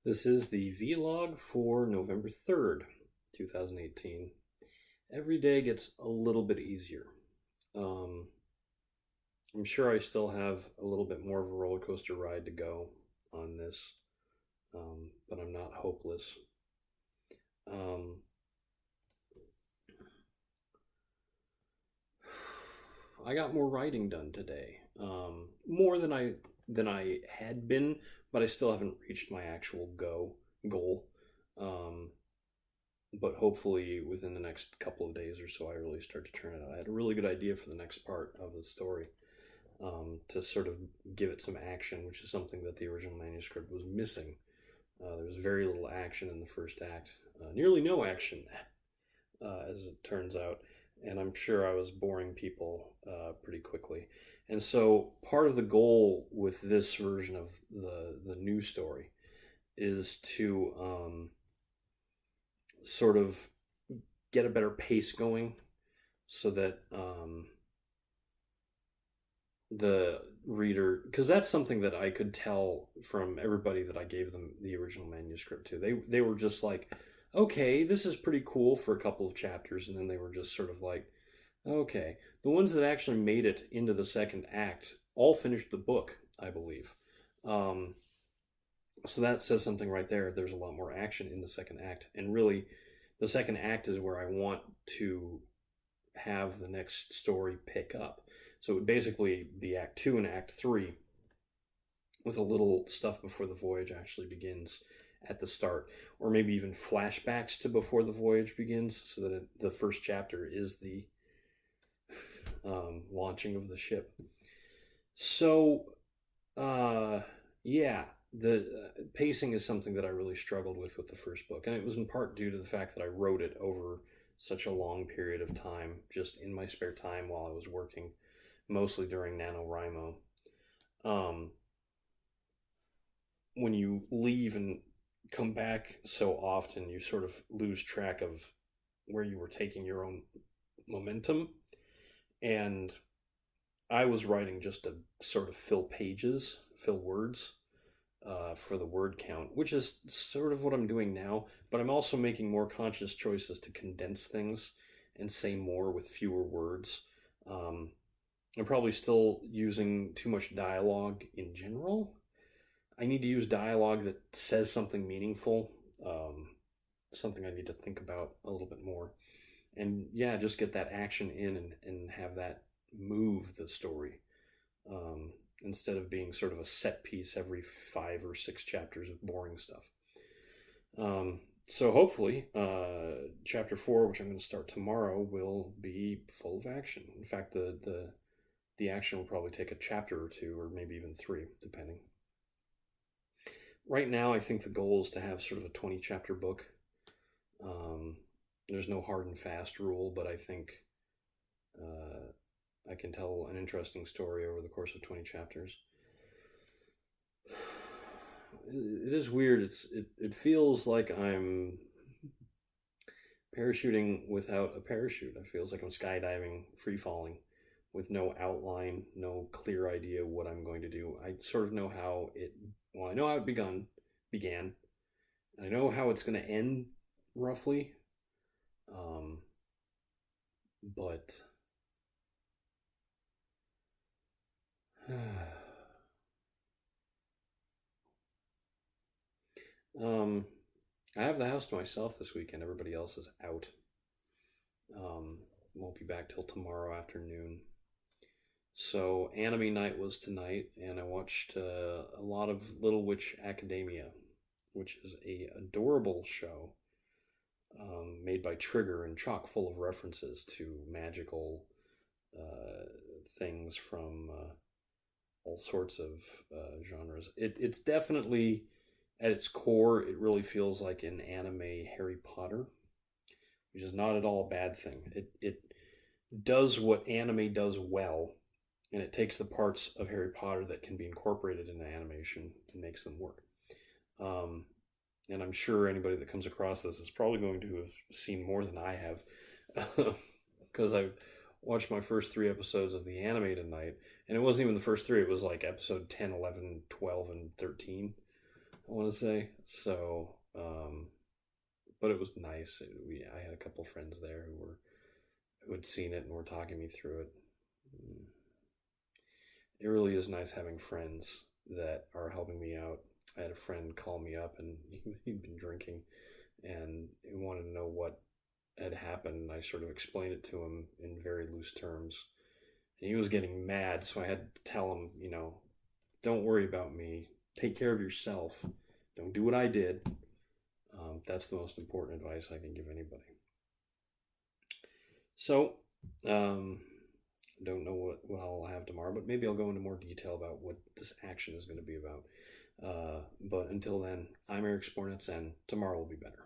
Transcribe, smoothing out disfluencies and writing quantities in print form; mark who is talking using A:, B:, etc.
A: This is the vlog for November 3rd, 2018. Every day gets a little bit easier. Um, I'm sure I still have a little bit more of a roller coaster ride to go on this, but I'm not hopeless. Um, I got more writing done today, more than I had been, but I still haven't reached my actual goal. Um, but hopefully within the next couple of days or so, I really start to turn it out. I had a really good idea for the next part of the story, to sort of give it some action, which is something that the original manuscript was missing. There was very little action in the first act, nearly no action, as it turns out, and I'm sure I was boring people pretty quickly. And so part of the goal with this version of the new story is to sort of get a better pace going so that the reader, because that's something that I could tell from everybody that I gave them the original manuscript to. They were just like, okay, this is pretty cool for a couple of chapters, and then they were just sort of like, okay. The ones that actually made it into the second act all finished the book, I believe. Um, so that says something right there. There's a lot more action in the second act, and really, the second act is where I want to have the next story pick up. So it would basically be Act 2 and Act 3 with a little stuff before the voyage actually begins at the start, or maybe even flashbacks to before the voyage begins, so that the first chapter is the launching of the ship. So, yeah, the pacing is something that I really struggled with the first book, and it was in part due to the fact that I wrote it over such a long period of time, just in my spare time while I was working, mostly during NaNoWriMo. When you leave and come back so often, you sort of lose track of where you were taking your own momentum. And I was writing just to sort of fill pages, fill words, for the word count, which is sort of what I'm doing now, but I'm also making more conscious choices to condense things and say more with fewer words. I'm probably still using too much dialogue in general. I need to use dialogue that says something meaningful, something I need to think about a little bit more. And yeah, just get that action in and have that move the story, instead of being sort of a set piece every 5 or 6 chapters of boring stuff. So hopefully, chapter 4, which I'm going to start tomorrow, will be full of action. In fact, the action will probably take a chapter or 2, or maybe even 3, depending. Right now, I think the goal is to have sort of a 20-chapter book. There's no hard and fast rule, but I think I can tell an interesting story over the course of 20 chapters. It is weird. It feels like I'm parachuting without a parachute. It feels like I'm skydiving, free falling, with no outline, no clear idea what I'm going to do. I sort of know how I know how it began. I know how it's going to end, roughly. But I have the house to myself this weekend. Everybody else is out. Won't be back till tomorrow afternoon. So anime night was tonight, and I watched a lot of Little Witch Academia, which is a adorable show, made by Trigger and chock full of references to magical things from all sorts of genres. It's definitely, at its core, it really feels like an anime Harry Potter, which is not at all a bad thing. It does what anime does well, and it takes the parts of Harry Potter that can be incorporated into animation and makes them work. And I'm sure anybody that comes across this is probably going to have seen more than I have, because I watched my first 3 episodes of the anime tonight, and it wasn't even the first 3. It was like episode 10, 11, 12, and 13. I want to say. So, but it was nice. I had a couple friends there who had seen it and were talking me through it. Mm. It really is nice having friends that are helping me out. I had a friend call me up and he'd been drinking and he wanted to know what had happened. I sort of explained it to him in very loose terms. And he was getting mad, so I had to tell him, don't worry about me. Take care of yourself. Don't do what I did. That's the most important advice I can give anybody. So, don't know what I'll have tomorrow, but maybe I'll go into more detail about what this action is going to be about. But until then, I'm Eric Spornitz, and tomorrow will be better.